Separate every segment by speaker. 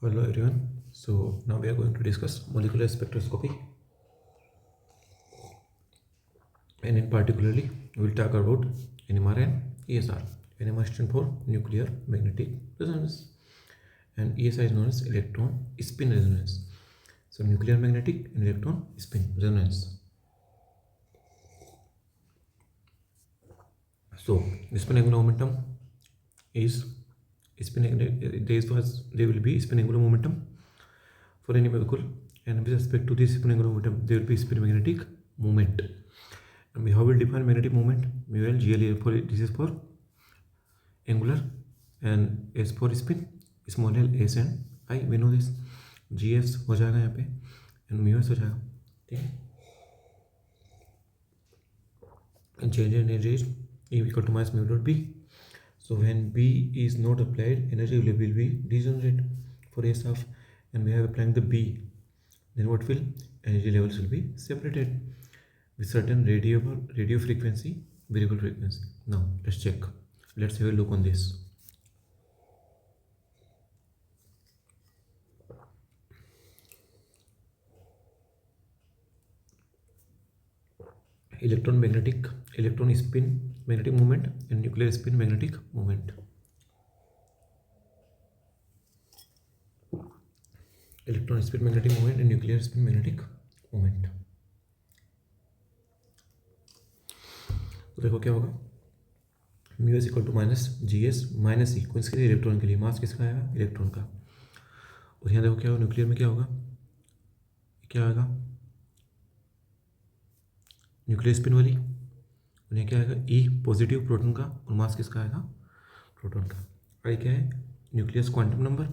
Speaker 1: Hello everyone. So now we are going to discuss molecular spectroscopy, and in particularly we will talk about NMR and ESR. NMR stands for nuclear magnetic resonance, and ESR is known as electron spin resonance. So nuclear magnetic and electron spin resonance. So spin angular momentum is there will be spin angular momentum for any molecule, and with respect to this spin angular momentum there will be spin magnetic moment. And how will define magnetic moment? Mu L GL for this is for angular, and S for spin, small l S and I, we know this. GS हो जाएगा यहाँ पे and mu S हो जाएगा, ठीक है. And change in energy is E equal to minus mu dot B. So when B is not applied, energy will be degenerate for S half, and we have applying the B, then what will energy levels will be separated with certain radio frequency, variable frequency. Now let's check. Let's have a look on this. Electron spin magnetic moment and nuclear spin magnetic moment. Electron spin magnetic moment and nuclear spin magnetic moment. तो देखो क्या होगा, mu S equal to minus G S minus E. कौन सी electron के लिए? मास किसका आएगा? इलेक्ट्रॉन का. और यहाँ देखो क्या होगा, न्यूक्लियर में क्या होगा, क्या आएगा, न्यूक्लियर स्पिन वाली. और यहाँ क्या आएगा, ई पॉजिटिव प्रोटॉन का, और मास किसका आएगा? प्रोटॉन का. आई क्या है? Nucleus quantum number.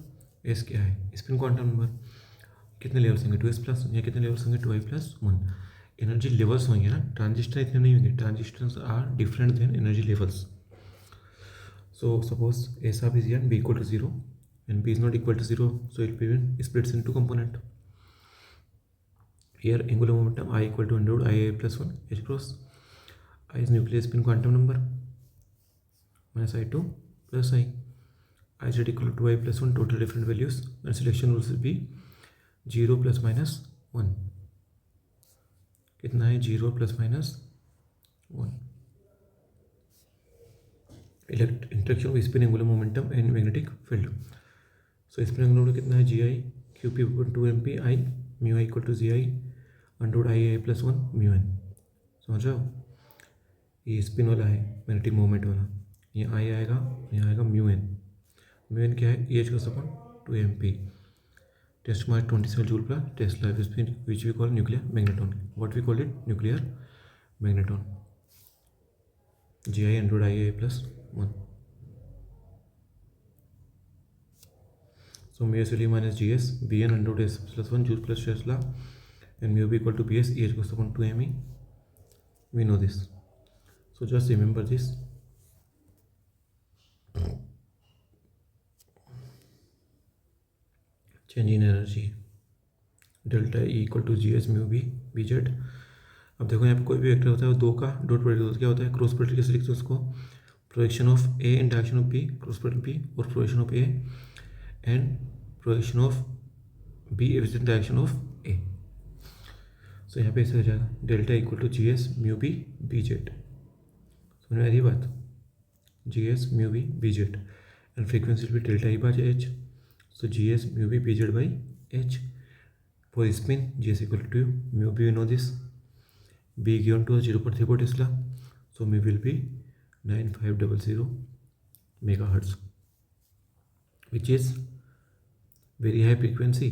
Speaker 1: एस क्या है? Spin quantum number. कितने लेवल्स होंगे? 2s plus. यहाँ कितने लेवल्स होंगे? 2i plus 1. एनर्जी लेवल्स होंगे ना, ट्रांजिस्टर इतने नहीं होंगे. Transistors are different than energy levels. So suppose A sub is here and B equal to 0 and B is not equal to 0, so it will be splits into component. Here angular momentum I equal to under IA plus 1 H cross. I is nuclear spin quantum number minus I2 plus I. I z equal to 2I plus 1, total different values, and selection rules will be 0 plus minus 1. कितना है? 0 plus minus 1. Interaction of spin angular momentum and magnetic field. So spin angular momentum कितना है? GI QP equal to MP I mu I equal to GI under IA plus 1 mu n. समझ रहे हो? ये spin वाला है, magnetic moment वाला. ये आई आएगा, यहाँ आएगा म्यू एन. म्यू एन क्या है? EH का सपोन 2mp. Test mark 27 joule per test life spin which we call nuclear magneton. What we call it? Nuclear magneton. GI under IA plus 1. So mu s will be minus gs bn under s plus 1 joule plus Tesla, and mu b equal to bs EH goes upon 2me. We know this, so just remember this. Change in energy delta E equal to gs mu b bz. अब देखो यहाँ पे कोई भी vector होता है, दो का डॉट प्रोडक्ट होता है, क्या होता है? क्रॉस प्रोडक्ट कैसे लिखते हैं उसको? Projection of A and direction of B, cross product B, और projection of A and projection of B with direction of A. So यहाँ पे ऐसे हो जाएगा, delta equal to G S mu B B Z. समझ में आ रही बात? G S mu B B Z, and frequency भी delta E by H. So G S mu B B Z by H. For spin ji S equal to mu B, know this. B given to 0.34 tesla, so mu will be 9500 megahertz, which is very high frequency,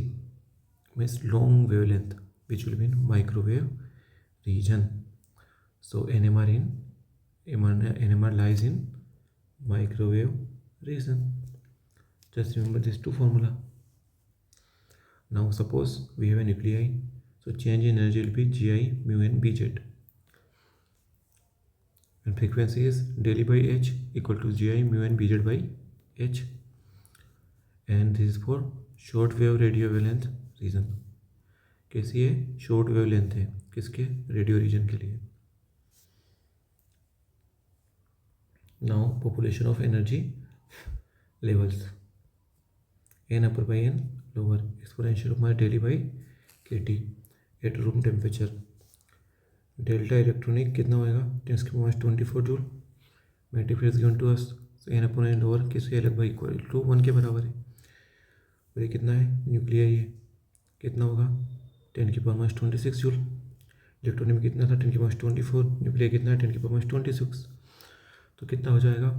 Speaker 1: means long wavelength, which will be in microwave region. So NMR lies in microwave region. Just remember these two formula. Now suppose we have a nuclei, so change in energy will be GI mu n bz, and frequency is daily by h equal to GI mu n bz by h, and this is for short wave radio wavelength region. कैसी है? Short wave length है. किसके? Radio reason के लिए. Now population of energy levels. n upper by n lower, exponential of mass daily by kT at room temperature. Delta electronic कितना होएगा 10⁻24 joule, multiply is given to us, N upon N lower किसके अलग by equal to 1 के बराबर है। और ये कितना है न्यूक्लियर, ये कितना होगा 10⁻26 जूल। इलेक्ट्रॉनिक में कितना था 10⁻24, न्यूक्लियर कितना है 10⁻26। तो कितना हो जाएगा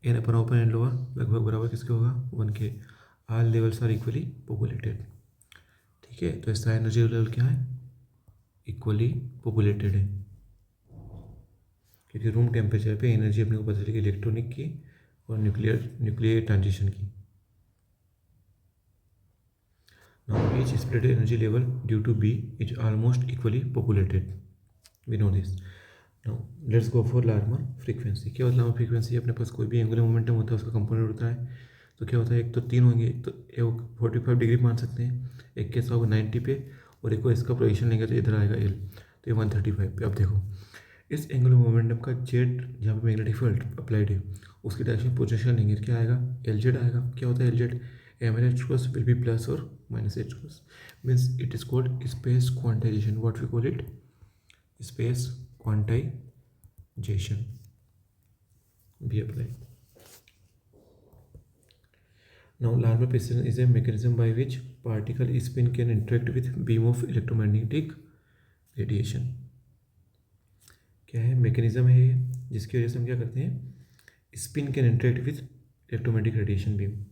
Speaker 1: N upon open and lower लगभग बराबर किसके होगा 1 के। All levels are equally populated. ठीक है, तो इसका एनर्जी लेवल क्या है इक्वली पॉपुलेटेड है, क्योंकि रूम टेम्परेचर पे एनर्जी अपने को पता चलेगी इलेक्ट्रॉनिक की और न्यूक्लियर ट्रांजिशन की। Now each split energy level due to B is almost equally populated, we know this. Now let's go for Larmor frequency. क्या होता है लार्मर फ्रीक्वेंसी, अपने पास कोई भी एंगुलर मोमेंटम होता है उसका कंपोनेंट होता है, तो क्या होता है एक तो 3 होंगे, तो एक 45 डिग्री मान सकते हैं, एक के साथ होगा 90 पे, और एक को इसका प्रोजेक्शन लेंगे तो इधर आएगा एल, तो ये 135 पे। अब देखो इस एंगुलर मोमेंटम का जेड जहाँ पे मैग्नेटिक फील्ड अप्लाइड है उसकी डायरेक्शन पोजिशन लेंगे, क्या आएगा एल जेड आएगा। क्या होता है L Z, M L H cross will be plus और minus H cross, means it is called space quantization, what we call it space quantization be applied. Now Larmor piston is a mechanism by which particle spin can interact with beam of electromagnetic radiation. क्या है mechanism है ये जिसकी वजह से हम क्या करते हैं spin can interact with electromagnetic radiation beam.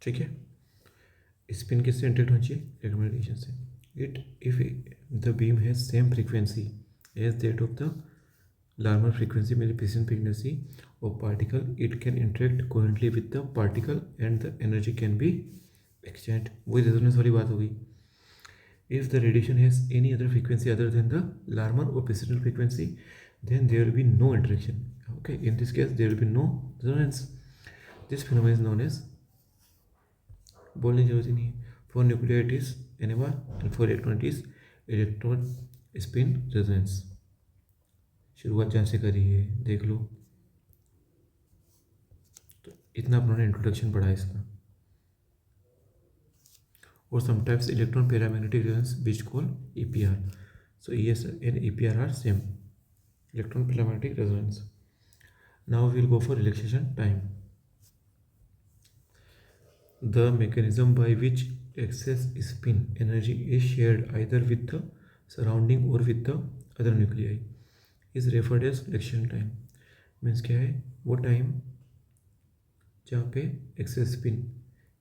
Speaker 1: ठीक है, स्पिन किससे इंटरेक्ट होनी चाहिए इलेक्ट्रोमैग्नेटिक रेडिएशन से। It if the beam has same frequency as that of the Larmor frequency मेरी piston frequency of particle, it can interact coherently with the particle and the energy can be exchanged। वही resonance वाली बात होगी। If the radiation has any other frequency other than the Larmor or piston frequency, then there will be no interaction। Okay, in this case there will be no resonance। This phenomenon is known as, बोलने की जरूरत ही नहीं है, for nuclear it is NMR and for electron it is electron spin resonance। शुरुआत जहाँ से करी है देख लो, तो इतना अपने इंट्रोडक्शन पढ़ा है इसका। और sometimes electron paramagnetic resonance which call EPR। So ES and EPR are same, electron paramagnetic resonance. Now we will go for relaxation time. The mechanism by which excess spin energy is shared either with the surrounding और with the other nuclei is referred as relaxation time. Means क्या है वो time जहाँ पे access spin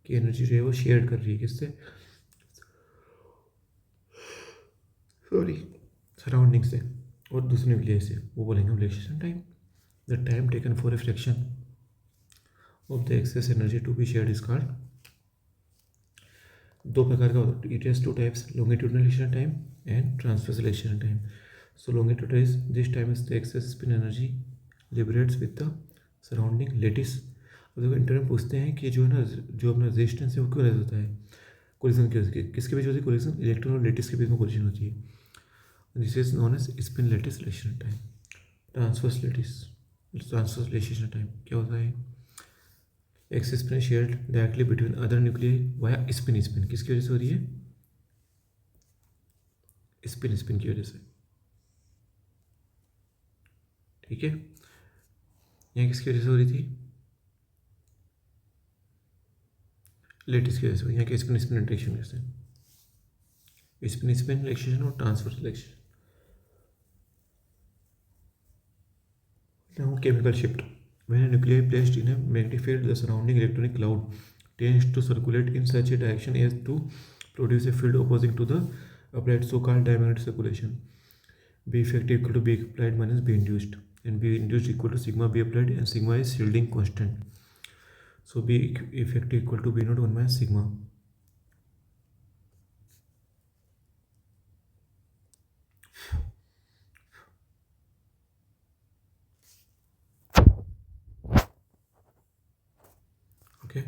Speaker 1: की energy जो है वो शेयर कर रही है किससे, सॉरी सराउंडिंग से और दूसरे न्यूक्लियाई से, वो बोलेंगे relaxation time. The time taken for a fraction of the excess energy to be shared is called, दो प्रकार का होता है, it has two types, longitudinal relaxation time and transverse relaxation time. So longitudinal is this time is the excess spin energy liberates with the surrounding lattice। अब देखो inter में पूछते हैं कि जो है ना जो अपना रेजिस्टेंस है वो क्यों रहता है, कोलिजन किसके बीच होती है, कोलिजन इलेक्ट्रॉन और लेटिस के बीच में कोलिजन होती है। This is known as spin lattice relaxation time. Transverse relaxation time क्या होता है, excess spin shared directly between other nuclei via spin, spin किसकी वजह से हो रही है स्पिन की वजह से। ठीक है, यहाँ किसकी वजह से हो रही थी लेटिस की वजह से, यहाँ के स्पिन इंटरेक्शन वजह से, स्पिन रिलेक्शन और transfer relaxation. Now chemical shift, when a nuclei placed in a magnetic field the surrounding electronic cloud tends to circulate in such a direction as to produce a field opposing to the applied, so called diamagnetic circulation। B effective equal to B applied minus B induced, and B induced equal to sigma B applied, and sigma is shielding constant, so B effective equal to B naught 1 minus sigma। Okay,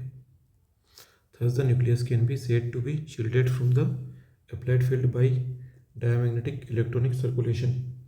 Speaker 1: thus the nucleus can be said to be shielded from the applied field by diamagnetic electronic circulation.